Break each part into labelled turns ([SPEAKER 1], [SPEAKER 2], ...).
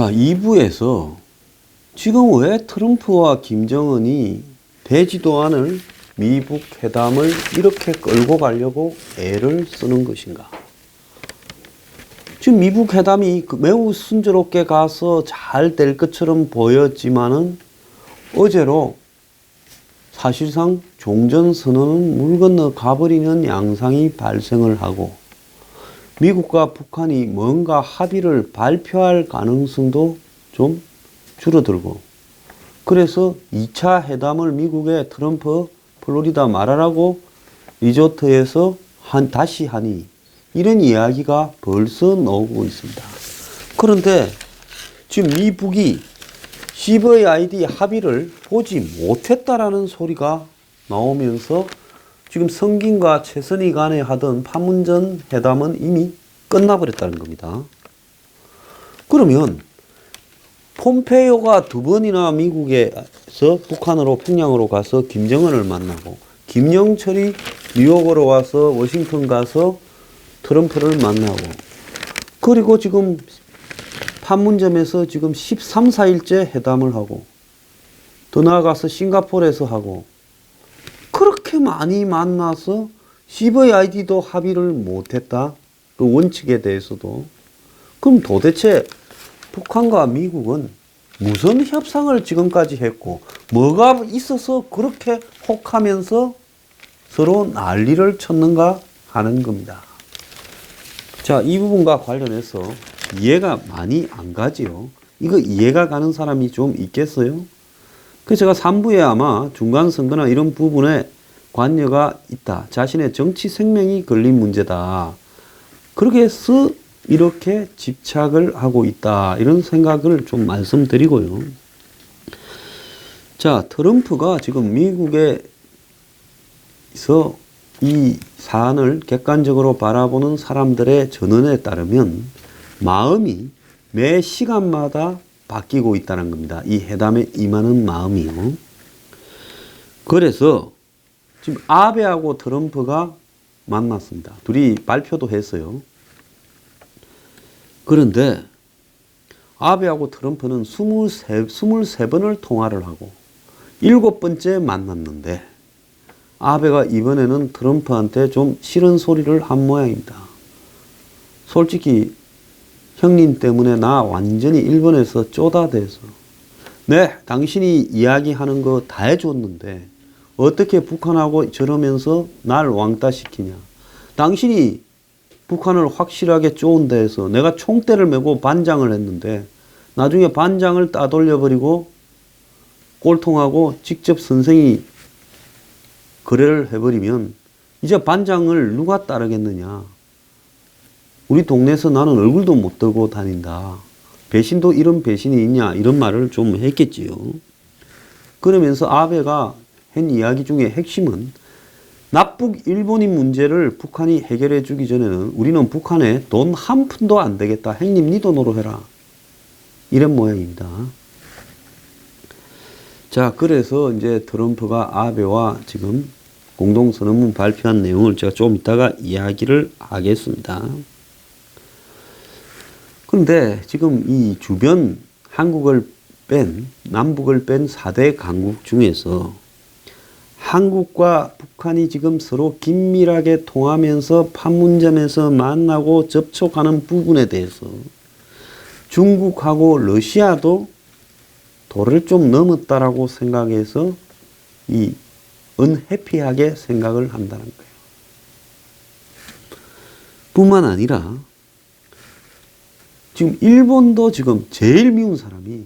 [SPEAKER 1] 자, 2부에서 지금 왜 트럼프와 김정은이 되지도 않을 미북 회담을 이렇게 끌고 가려고 애를 쓰는 것인가? 지금 미북 회담이 매우 순조롭게 가서 잘 될 것처럼 보였지만은 어제로 사실상 종전선언은 물 건너 가버리는 양상이 발생을 하고 미국과 북한이 뭔가 합의를 발표할 가능성도 좀 줄어들고 그래서 2차 회담을 미국의 트럼프 플로리다 말하라고 리조트에서 다시 하니 이런 이야기가 벌써 나오고 있습니다. 그런데 지금 미북이 CVID 합의를 보지 못했다라는 소리가 나오면서 지금 성김과 최선희 간에 하던 판문점 회담은 이미 끝나버렸다는 겁니다. 그러면 폼페이오가 2번이나 미국에서 북한으로 평양으로 가서 김정은을 만나고 김영철이 뉴욕으로 와서 워싱턴 가서 트럼프를 만나고 그리고 지금 판문점에서 지금 13, 14일째 회담을 하고 더 나아가서 싱가포르에서 하고 그렇게 많이 만나서 CVID도 합의를 못했다. 그 원칙에 대해서도. 그럼 도대체 북한과 미국은 무슨 협상을 지금까지 했고 뭐가 있어서 그렇게 혹하면서 서로 난리를 쳤는가 하는 겁니다. 자, 이 부분과 관련해서 이해가 많이 안 가지요. 이거 이해가 가는 사람이 좀 있겠어요? 그래서 제가 3부에 아마 중간 선거나 이런 부분에 관여가 있다. 자신의 정치 생명이 걸린 문제다. 그렇게 해서 이렇게 집착을 하고 있다. 이런 생각을 좀 말씀드리고요. 자, 트럼프가 지금 미국에서 이 사안을 객관적으로 바라보는 사람들의 전언에 따르면 마음이 매 시간마다 바뀌고 있다는 겁니다. 이 회담에 임하는 마음이요. 그래서 지금 아베하고 트럼프가 만났습니다. 둘이 발표도 했어요. 그런데 아베하고 트럼프는 23번을 통화를 하고 7번째 만났는데 아베가 이번에는 트럼프한테 좀 싫은 소리를 한 모양입니다. 솔직히 형님 때문에 나 완전히 일본에서 쪼다대서 네, 당신이 이야기하는 거 다 해줬는데 어떻게 북한하고 저러면서 날 왕따시키냐. 당신이 북한을 확실하게 쪼은 데에서 내가 총대를 메고 반장을 했는데 나중에 반장을 따돌려버리고 꼴통하고 직접 선생이 거래를 해버리면 이제 반장을 누가 따르겠느냐. 우리 동네에서 나는 얼굴도 못 들고 다닌다. 배신도 이런 배신이 있냐 이런 말을 좀 했겠지요. 그러면서 아베가 한 이야기 중에 핵심은 남북 일본인 문제를 북한이 해결해 주기 전에는 우리는 북한에 돈 한 푼도 안 되겠다. 형님 니 돈으로 해라. 이런 모양입니다. 자, 그래서 이제 트럼프가 아베와 지금 공동선언문 발표한 내용을 제가 좀 이따가 이야기를 하겠습니다. 그런데 지금 이 주변 남북을 뺀 4대 강국 중에서 한국과 북한이 지금 서로 긴밀하게 통하면서 판문점에서 만나고 접촉하는 부분에 대해서 중국하고 러시아도 도를 좀 넘었다라고 생각해서 이 은해피하게 생각을 한다는 거예요. 뿐만 아니라 지금 일본도 지금 제일 미운 사람이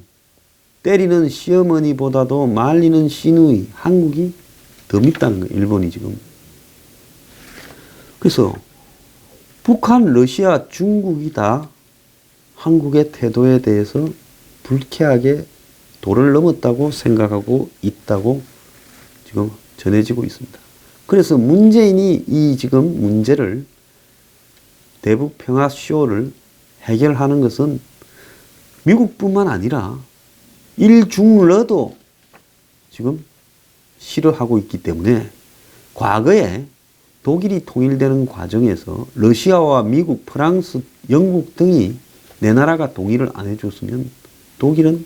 [SPEAKER 1] 때리는 시어머니보다도 말리는 시누이 한국이 더 밉다는 거예요. 일본이 지금. 그래서 북한, 러시아, 중국이 다 한국의 태도에 대해서 불쾌하게 도를 넘었다고 생각하고 있다고 지금 전해지고 있습니다. 그래서 문재인이 이 지금 문제를 대북 평화 쇼를 해결하는 것은 미국뿐만 아니라 일중러도 지금 싫어하고 있기 때문에 과거에 독일이 통일되는 과정에서 러시아와 미국, 프랑스, 영국 등이 내 나라가 동의를 안 해줬으면 독일은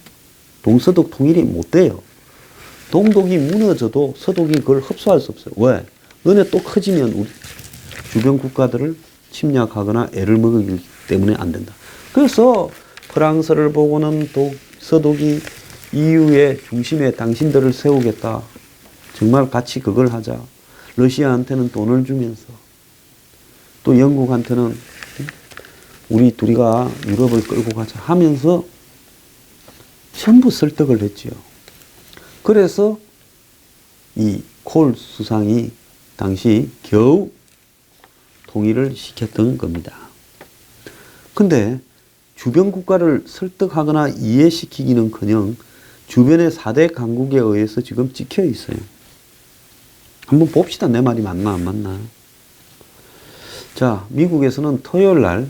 [SPEAKER 1] 동서독 통일이 못 돼요. 동독이 무너져도 서독이 그걸 흡수할 수 없어요. 왜? 너네 또 커지면 우리 주변 국가들을 침략하거나 애를 먹이기 때문에 안 된다. 그래서 프랑스를 보고는 서독이 EU의 중심에 당신들을 세우겠다. 정말 같이 그걸 하자. 러시아한테는 돈을 주면서 또 영국한테는 우리 둘이가 유럽을 끌고 가자 하면서 전부 설득을 했지요. 그래서 이 콜 수상이 당시 겨우 통일을 시켰던 겁니다. 근데 주변 국가를 설득하거나 이해시키기는커녕 주변의 4대 강국에 의해서 지금 찍혀 있어요. 한번 봅시다. 내 말이 맞나 안 맞나. 자, 미국에서는 토요일 날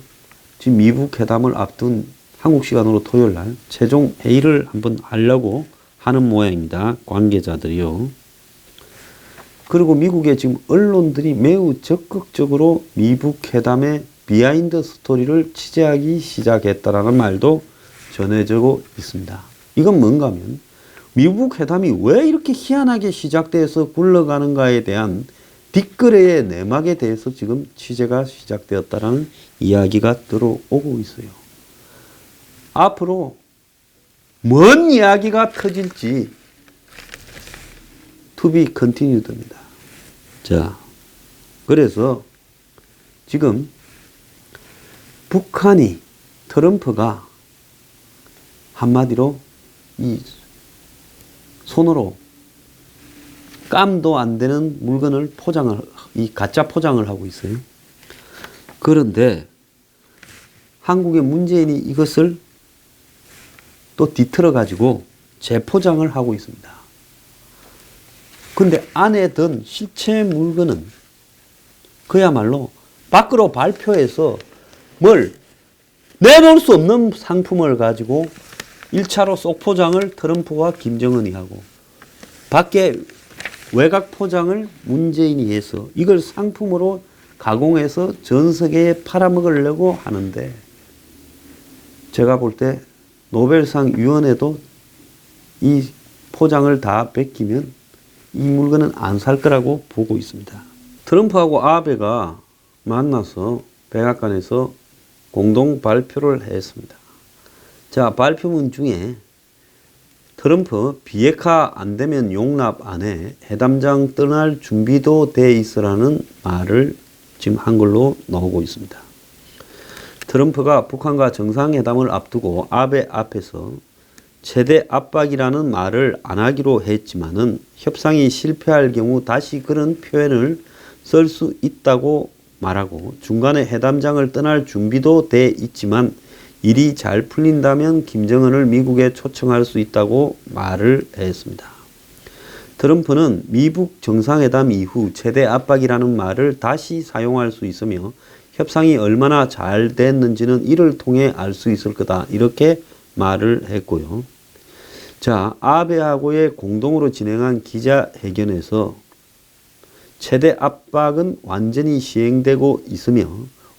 [SPEAKER 1] 지금 미북 회담을 앞둔 한국 시간으로 토요일 날 최종 회의를 한번 하려고 하는 모양입니다. 관계자들이요. 그리고 미국의 지금 언론들이 매우 적극적으로 미북 회담의 비하인드 스토리를 취재하기 시작했다라는 말도 전해지고 있습니다. 이건 뭔가 하면 미북 회담이 왜 이렇게 희한하게 시작돼서 굴러가는가에 대한 뒷거래의 내막에 대해서 지금 취재가 시작되었다라는 이야기가 들어오고 있어요. 앞으로 뭔 이야기가 터질지 to be continued입니다. 자, 그래서 지금 북한이 트럼프가 한마디로 이 손으로 깜도 안 되는 물건을 이 가짜 포장을 하고 있어요. 그런데 한국의 문재인이 이것을 또 뒤틀어 가지고 재포장을 하고 있습니다. 근데 안에 든 실체 물건은 그야말로 밖으로 발표해서 뭘 내놓을 수 없는 상품을 가지고 1차로 쏙 포장을 트럼프와 김정은이 하고 밖에 외곽 포장을 문재인이 해서 이걸 상품으로 가공해서 전 세계에 팔아먹으려고 하는데 제가 볼 때 노벨상 위원회도 이 포장을 다 베끼면 이 물건은 안 살 거라고 보고 있습니다. 트럼프하고 아베가 만나서 백악관에서 공동 발표를 했습니다. 자, 발표문 중에 트럼프 비핵화 안 되면 용납 안 해. 회담장 떠날 준비도 돼 있으라는 말을 지금 한글로 나오고 있습니다. 트럼프가 북한과 정상회담을 앞두고 아베 앞에서 최대 압박이라는 말을 안 하기로 했지만은 협상이 실패할 경우 다시 그런 표현을 쓸 수 있다고 말하고 중간에 회담장을 떠날 준비도 돼 있지만 일이 잘 풀린다면 김정은을 미국에 초청할 수 있다고 말을 했습니다. 트럼프는 미북 정상회담 이후 최대 압박이라는 말을 다시 사용할 수 있으며 협상이 얼마나 잘 됐는지는 이를 통해 알 수 있을 거다. 이렇게 말을 했고요. 자, 아베하고의 공동으로 진행한 기자회견에서 최대 압박은 완전히 시행되고 있으며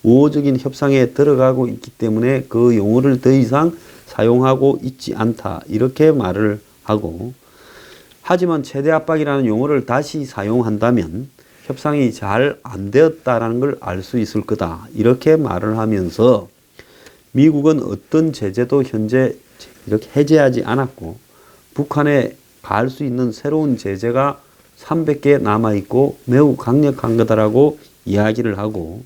[SPEAKER 1] 우호적인 협상에 들어가고 있기 때문에 그 용어를 더 이상 사용하고 있지 않다. 이렇게 말을 하고 하지만 최대 압박이라는 용어를 다시 사용한다면 협상이 잘 안 되었다라는 걸 알 수 있을 거다. 이렇게 말을 하면서 미국은 어떤 제재도 현재 이렇게 해제하지 않았고 북한에 가할 수 있는 새로운 제재가 300개 남아있고 매우 강력한 거다라고 이야기를 하고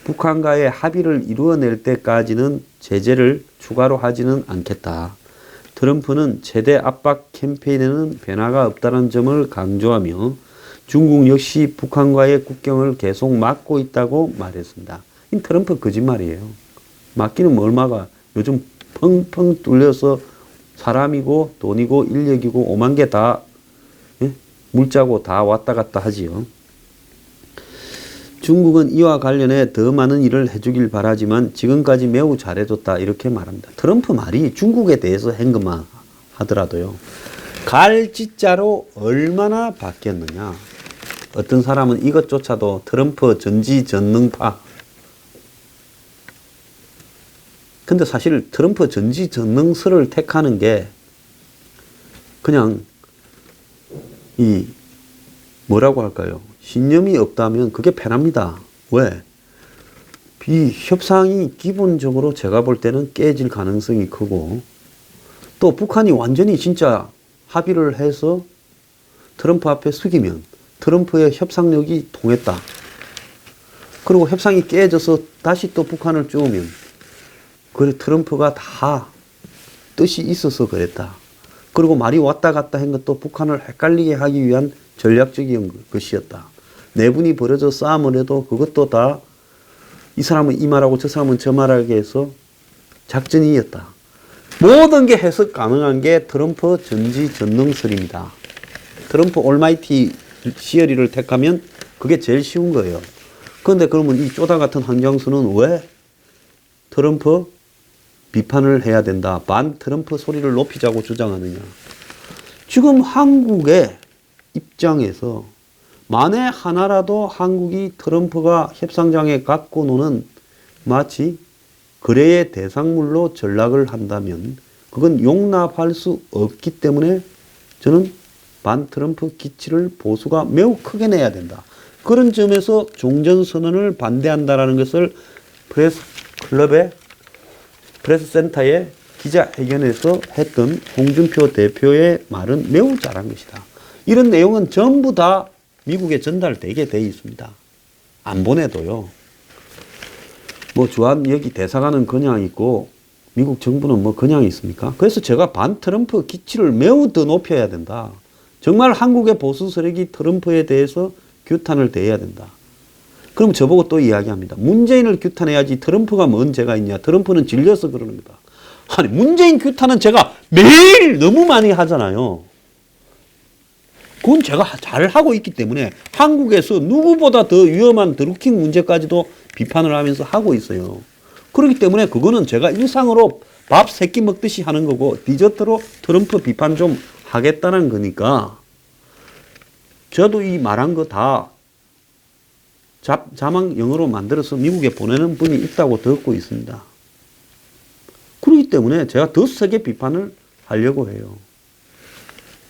[SPEAKER 1] 북한과의 합의를 이루어낼 때까지는 제재를 추가로 하지는 않겠다. 트럼프는 최대 압박 캠페인에는 변화가 없다는 점을 강조하며 중국 역시 북한과의 국경을 계속 막고 있다고 말했습니다. 이 트럼프 거짓말이에요. 막기는 뭘 막아. 요즘 펑펑 뚫려서 사람이고 돈이고 인력이고 오만 개 다 물자고 다 왔다 갔다 하지요. 중국은 이와 관련해 더 많은 일을 해주길 바라지만 지금까지 매우 잘해줬다 이렇게 말합니다. 트럼프 말이 중국에 대해서 한 것만 하더라도요. 갈짓자로 얼마나 바뀌었느냐. 어떤 사람은 이것조차도 트럼프 전지전능파 근데 사실 트럼프 전지전능설을 택하는 게 그냥 이 뭐라고 할까요? 신념이 없다면 그게 편합니다. 왜? 이 협상이 기본적으로 제가 볼 때는 깨질 가능성이 크고, 또 북한이 완전히 진짜 합의를 해서 트럼프 앞에 숙이면 트럼프의 협상력이 통했다. 그리고 협상이 깨져서 다시 또 북한을 쪼으면 그래 트럼프가 다 뜻이 있어서 그랬다. 그리고 말이 왔다 갔다 한 것도 북한을 헷갈리게 하기 위한 전략적인 것이었다. 네 분이 벌어져 싸움을 해도 그것도 다 이 사람은 이 말하고 저 사람은 저 말하게 해서 작전이었다. 모든 게 해석 가능한 게 트럼프 전지전능설입니다. 트럼프 올마이티 시어리를 택하면 그게 제일 쉬운 거예요. 그런데 그러면 이 쪼다 같은 한경수는 왜 트럼프 비판을 해야 된다. 반 트럼프 소리를 높이자고 주장하느냐. 지금 한국의 입장에서 만에 하나라도 한국이 트럼프가 협상장에 갖고 노는 마치 거래의 대상물로 전락을 한다면 그건 용납할 수 없기 때문에 저는 반 트럼프 기치를 보수가 매우 크게 내야 된다. 그런 점에서 종전선언을 반대한다라는 것을 프레스클럽의 프레스센터의 기자회견에서 했던 홍준표 대표의 말은 매우 잘한 것이다. 이런 내용은 전부 다 미국에 전달되게 돼 있습니다. 안 보내도요. 뭐 주한 여기 대사관은 그냥 있고 미국 정부는 뭐 그냥 있습니까? 그래서 제가 반 트럼프 기치를 매우 더 높여야 된다. 정말 한국의 보수 세력이 트럼프에 대해서 규탄을 대해야 된다. 그럼 저보고 또 이야기합니다. 문재인을 규탄해야지 트럼프가 뭔 죄가 있냐. 트럼프는 질려서 그러는 거다. 아니 문재인 규탄은 제가 매일 너무 많이 하잖아요. 그건 제가 잘 하고 있기 때문에 한국에서 누구보다 더 위험한 드루킹 문제까지도 비판을 하면서 하고 있어요. 그렇기 때문에 그거는 제가 일상으로 밥 3끼 먹듯이 하는 거고 디저트로 트럼프 비판 좀 하겠다는 거니까 저도 이 말한 거 다 자막 영어로 만들어서 미국에 보내는 분이 있다고 듣고 있습니다. 그렇기 때문에 제가 더 세게 비판을 하려고 해요.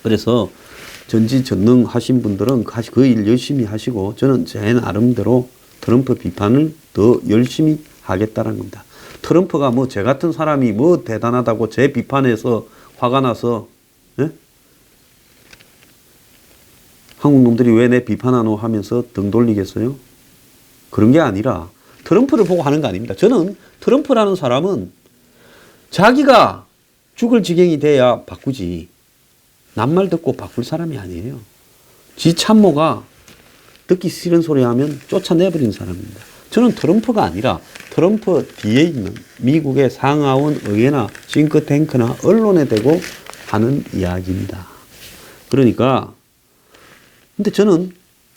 [SPEAKER 1] 그래서 전지전능 하신 분들은 그 일 열심히 하시고 저는 제 나름대로 트럼프 비판을 더 열심히 하겠다는 겁니다. 트럼프가 뭐 제 같은 사람이 뭐 대단하다고 제 비판해서 화가 나서 예? 한국 놈들이 왜 내 비판하노 하면서 등 돌리겠어요? 그런 게 아니라 트럼프를 보고 하는 거 아닙니다. 저는 트럼프라는 사람은 자기가 죽을 지경이 돼야 바꾸지 남말 듣고 바꿀 사람이 아니에요. 지 참모가 듣기 싫은 소리 하면 쫓아내버린 사람입니다. 저는 트럼프가 아니라 트럼프 뒤에 있는 미국의 상하원 의회나 싱크탱크나 언론에 대고 하는 이야기입니다. 그러니까 근데 저는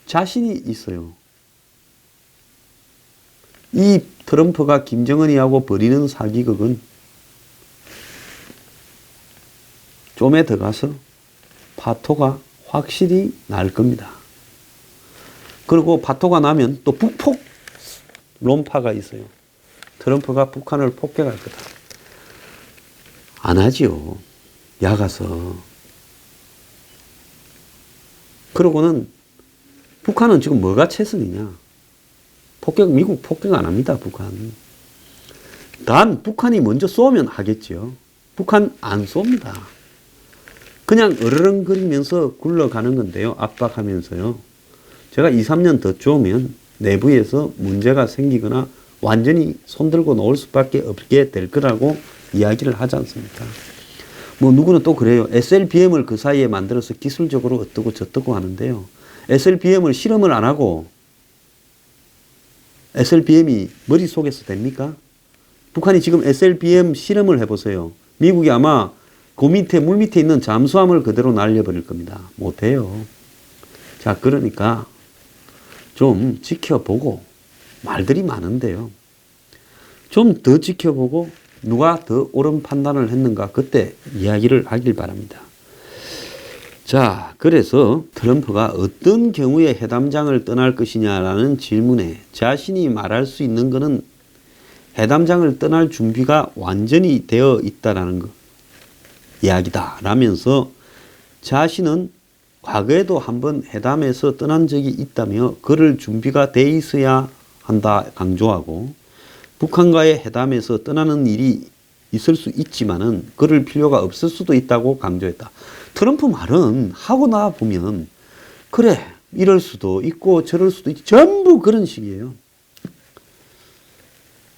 [SPEAKER 1] 자신이 있어요. 이 트럼프가 김정은이하고 벌이는 사기극은 좀에 들어가서 파토가 확실히 날 겁니다. 그리고 파토가 나면 또 북폭論파가 있어요. 트럼프가 북한을 폭격할 거다. 안 하지요. 야가서. 그러고는 북한은 지금 뭐가 최선이냐. 미국 폭격 안 합니다. 북한. 단 북한이 먼저 쏘면 하겠지요. 북한 안 쏩니다. 그냥 으르렁거리면서 굴러가는 건데요. 압박하면서요. 제가 2, 3년 더 쪼으면 내부에서 문제가 생기거나 완전히 손들고 놓을 수밖에 없게 될 거라고 이야기를 하지 않습니까? 뭐 누구는 또 그래요. SLBM을 그 사이에 만들어서 기술적으로 어떠고 저떠고 하는데요. SLBM을 실험을 안 하고 SLBM이 머릿속에서 됩니까? 북한이 지금 SLBM 실험을 해보세요. 미국이 아마 그 밑에 물 밑에 있는 잠수함을 그대로 날려버릴 겁니다. 못해요. 자, 그러니까 좀 지켜보고 말들이 많은데요. 좀 더 지켜보고 누가 더 옳은 판단을 했는가 그때 이야기를 하길 바랍니다. 자, 그래서 트럼프가 어떤 경우에 회담장을 떠날 것이냐라는 질문에 자신이 말할 수 있는 것은 회담장을 떠날 준비가 완전히 되어 있다라는 거 이야기다 라면서 자신은 과거에도 한번 회담에서 떠난 적이 있다며 그럴 준비가 돼 있어야 한다 강조하고 북한과의 회담에서 떠나는 일이 있을 수 있지만은 그럴 필요가 없을 수도 있다고 강조했다. 트럼프 말은 하고 나 보면 그래 이럴 수도 있고 저럴 수도 있고 전부 그런 식이에요.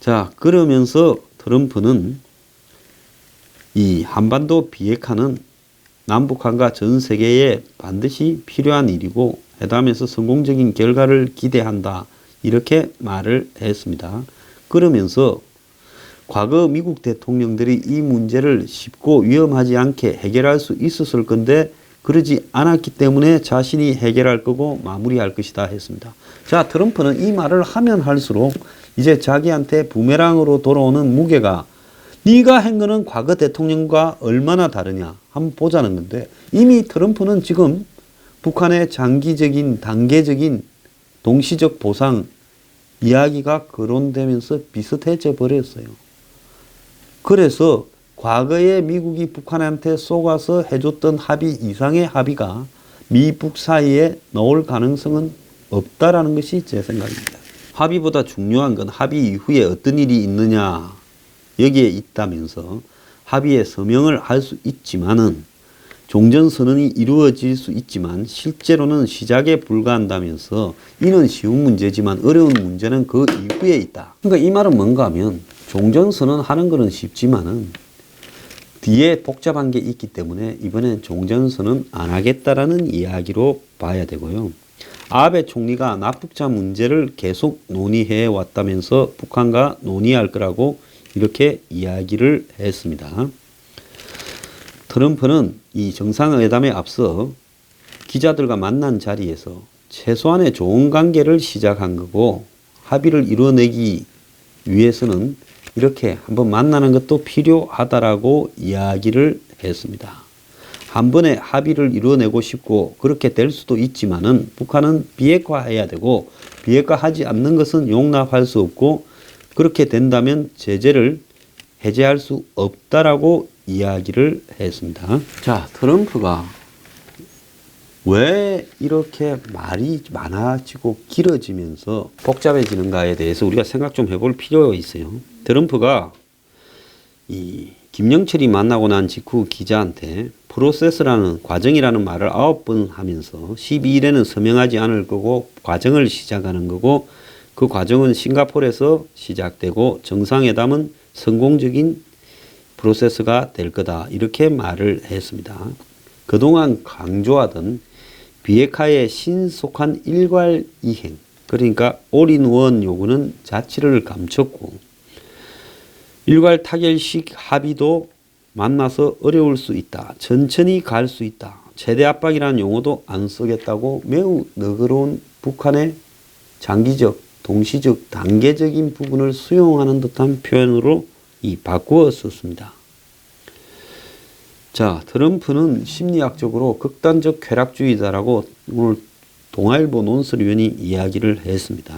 [SPEAKER 1] 자, 그러면서 트럼프는 이 한반도 비핵화는 남북한과 전 세계에 반드시 필요한 일이고 회담에서 성공적인 결과를 기대한다. 이렇게 말을 했습니다. 그러면서 과거 미국 대통령들이 이 문제를 쉽고 위험하지 않게 해결할 수 있었을 건데 그러지 않았기 때문에 자신이 해결할 거고 마무리할 것이다 했습니다. 자, 트럼프는 이 말을 하면 할수록 이제 자기한테 부메랑으로 돌아오는 무게가 네가 한 거는 과거 대통령과 얼마나 다르냐 한번 보자는 건데 이미 트럼프는 지금 북한의 장기적인 단계적인 동시적 보상 이야기가 거론되면서 비슷해져 버렸어요. 그래서 과거에 미국이 북한한테 속아서 해줬던 합의 이상의 합의가 미북 사이에 나올 가능성은 없다라는 것이 제 생각입니다. 합의보다 중요한 건 합의 이후에 어떤 일이 있느냐 여기에 있다면서 합의에 서명을 할 수 있지만은 종전선언이 이루어질 수 있지만 실제로는 시작에 불과한다면서 이는 쉬운 문제지만 어려운 문제는 그 이후에 있다. 그러니까 이 말은 뭔가 하면 종전선언 하는 거는 쉽지만은 뒤에 복잡한 게 있기 때문에 이번엔 종전선언 안 하겠다라는 이야기로 봐야 되고요. 아베 총리가 남북자 문제를 계속 논의해 왔다면서 북한과 논의할 거라고 이렇게 이야기를 했습니다. 트럼프는 이 정상회담에 앞서 기자들과 만난 자리에서 최소한의 좋은 관계를 시작한 거고 합의를 이뤄내기 위해서는 이렇게 한번 만나는 것도 필요하다라고 이야기를 했습니다. 한 번에 합의를 이뤄내고 싶고 그렇게 될 수도 있지만은 북한은 비핵화해야 되고 비핵화하지 않는 것은 용납할 수 없고 그렇게 된다면 제재를 해제할 수 없다라고 이야기를 했습니다. 자, 트럼프가 왜 이렇게 말이 많아지고 길어지면서 복잡해지는가에 대해서 우리가 생각 좀 해볼 필요가 있어요. 트럼프가 이 김영철이 만나고 난 직후 기자한테 프로세스라는 과정이라는 말을 9번 하면서 12일에는 서명하지 않을 거고 과정을 시작하는 거고 그 과정은 싱가포르에서 시작되고 정상회담은 성공적인 프로세스가 될 거다. 이렇게 말을 했습니다. 그동안 강조하던 비핵화의 신속한 일괄 이행, 그러니까 올인원 요구는 자치를 감췄고 일괄 타결식 합의도 만나서 어려울 수 있다. 천천히 갈 수 있다. 최대 압박이라는 용어도 안 쓰겠다고 매우 너그러운 북한의 장기적, 동시적, 단계적인 부분을 수용하는 듯한 표현으로 바꾸어 썼습니다. 자, 트럼프는 심리학적으로 극단적 쾌락주의자라고 오늘 동아일보 논설위원이 이야기를 했습니다.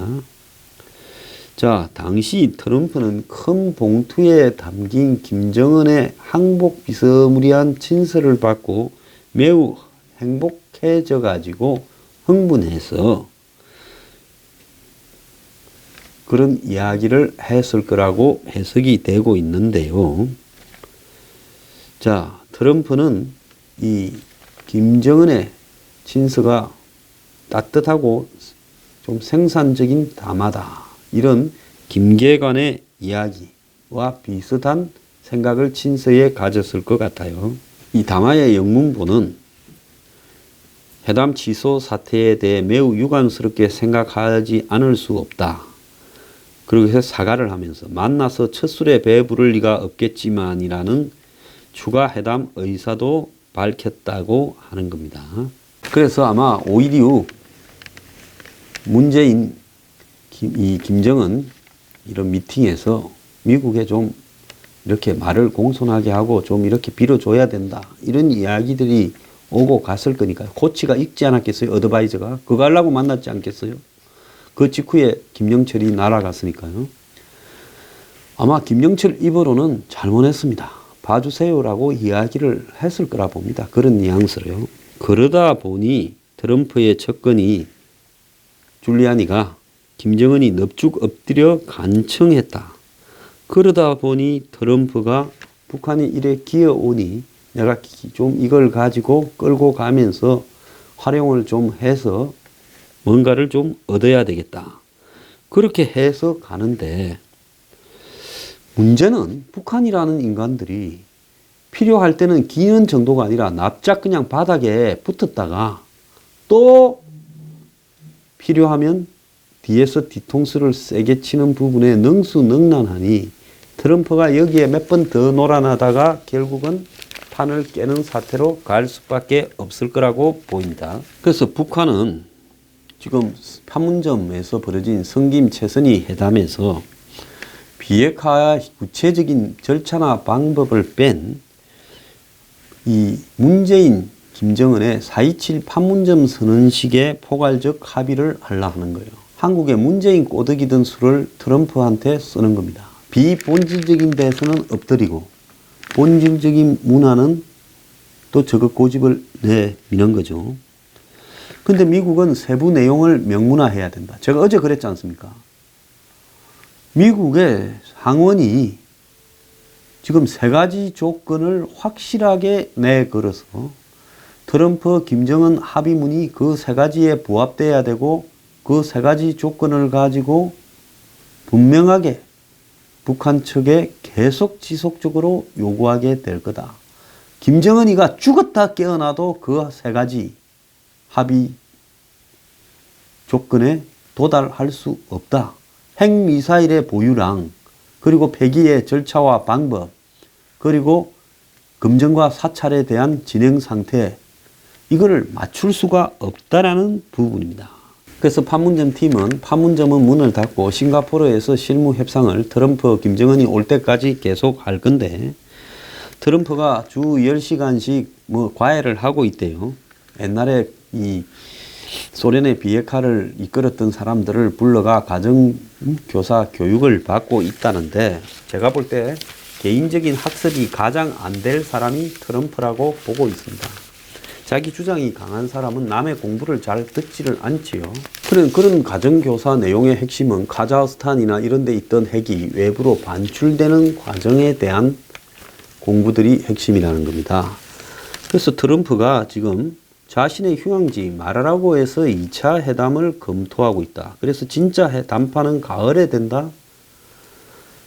[SPEAKER 1] 자, 당시 트럼프는 큰 봉투에 담긴 김정은의 항복 비스무리한 친서를 받고 매우 행복해져 가지고 흥분해서 그런 이야기를 했을 거라고 해석이 되고 있는데요. 자, 트럼프는 이 김정은의 친서가 따뜻하고 좀 생산적인 담화다. 이런 김계관의 이야기와 비슷한 생각을 친서에 가졌을 것 같아요. 이 담화의 영문본은 회담 취소 사태에 대해 매우 유감스럽게 생각하지 않을 수 없다. 그리고 해서 사과를 하면서 만나서 첫 술에 배부를 리가 없겠지만이라는 추가 회담 의사도 밝혔다고 하는 겁니다. 그래서 아마 5일 이후 문재인, 김정은 이런 미팅에서 미국에 좀 이렇게 말을 공손하게 하고 좀 이렇게 빌어줘야 된다. 이런 이야기들이 오고 갔을 거니까요. 코치가 읽지 않았겠어요? 어드바이저가. 그거 하려고 만났지 않겠어요? 그 직후에 김영철이 날아갔으니까요. 아마 김영철 입으로는 잘못했습니다. 봐주세요라고 이야기를 했을 거라 봅니다. 그런 뉘앙스로요. 그러다 보니 트럼프의 측근이 줄리아니가 김정은이 넙죽 엎드려 간청했다. 그러다 보니 트럼프가 북한이 이래 기어오니 내가 좀 이걸 가지고 끌고 가면서 활용을 좀 해서 뭔가를 좀 얻어야 되겠다. 그렇게 해서 가는데 문제는 북한이라는 인간들이 필요할 때는 기는 정도가 아니라 납작 그냥 바닥에 붙었다가 또 필요하면 뒤에서 뒤통수를 세게 치는 부분에 능수능란하니 트럼프가 여기에 몇 번 더 놀아나다가 결국은 판을 깨는 사태로 갈 수밖에 없을 거라고 보입니다. 그래서 북한은 지금 판문점에서 벌어진 성김 최선희 회담에서 비핵화 구체적인 절차나 방법을 뺀 이 문재인, 김정은의 4.27 판문점 선언식의 포괄적 합의를 하려 하는 거예요. 한국의 문재인 꼬드기던 수를 트럼프한테 쓰는 겁니다. 비본질적인 데서는 엎드리고 본질적인 문화는 또 저거 고집을 내미는 거죠. 근데 미국은 세부 내용을 명문화해야 된다. 제가 어제 그랬지 않습니까? 미국의 상원이 지금 세 가지 조건을 확실하게 내걸어서 트럼프, 김정은 합의문이 그 세 가지에 부합돼야 되고 그 세 가지 조건을 가지고 분명하게 북한 측에 계속 지속적으로 요구하게 될 거다. 김정은이가 죽었다 깨어나도 그 세 가지 합의 조건에 도달할 수 없다. 핵미사일의 보유랑 그리고 폐기의 절차와 방법 그리고 검증과 사찰에 대한 진행 상태 이거를 맞출 수가 없다라는 부분입니다. 그래서 판문점 팀은 판문점은 문을 닫고 싱가포르에서 실무 협상을 트럼프, 김정은이 올 때까지 계속 할 건데 트럼프가 주 10시간씩 뭐 과외를 하고 있대요. 옛날에 이 소련의 비핵화를 이끌었던 사람들을 불러가 가정교사 교육을 받고 있다는데 제가 볼 때 개인적인 학습이 가장 안 될 사람이 트럼프라고 보고 있습니다. 자기 주장이 강한 사람은 남의 공부를 잘 듣지를 않지요. 그런 가정교사 내용의 핵심은 카자흐스탄이나 이런 데 있던 핵이 외부로 반출되는 과정에 대한 공부들이 핵심이라는 겁니다. 그래서 트럼프가 지금 자신의 휴양지 마라라고에서 2차 회담을 검토하고 있다. 그래서 진짜 담판은 가을에 된다.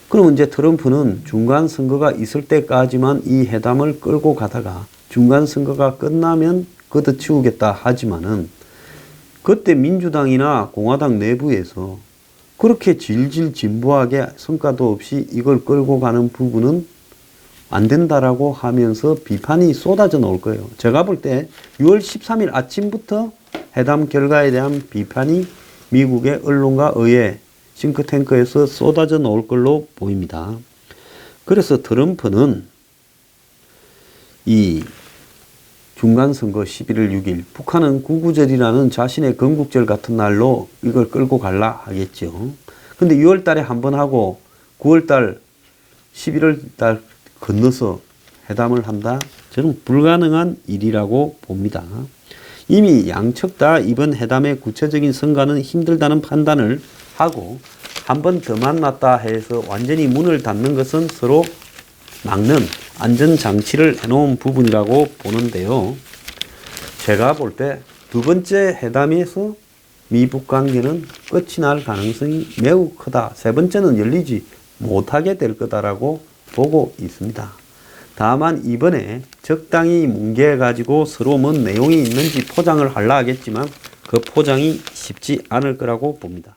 [SPEAKER 1] 그럼 이제 트럼프는 중간 선거가 있을 때까지만 이 회담을 끌고 가다가 중간 선거가 끝나면 걷어치우겠다 하지만은 그때 민주당이나 공화당 내부에서 그렇게 질질 진보하게 성과도 없이 이걸 끌고 가는 부분은 안 된다라고 하면서 비판이 쏟아져 나올 거예요. 제가 볼 때 6월 13일 아침부터 회담 결과에 대한 비판이 미국의 언론과 의회, 싱크탱크에서 쏟아져 나올 걸로 보입니다. 그래서 트럼프는 이 중간선거 11월 6일 북한은 구구절이라는 자신의 건국절 같은 날로 이걸 끌고 갈라 하겠죠. 근데 6월 달에 한 번 하고 9월 달, 11월 달 건너서 회담을 한다? 저는 불가능한 일이라고 봅니다. 이미 양측 다 이번 회담의 구체적인 성과는 힘들다는 판단을 하고 한 번 더 만났다 해서 완전히 문을 닫는 것은 서로 막는 안전장치를 해놓은 부분이라고 보는데요. 제가 볼 때 두 번째 회담에서 미북 관계는 끝이 날 가능성이 매우 크다. 세 번째는 열리지 못하게 될 거다라고 보고 있습니다. 다만 이번에 적당히 뭉개가지고 서로 뭔 내용이 있는지 포장을 하려 하겠지만 그 포장이 쉽지 않을 거라고 봅니다.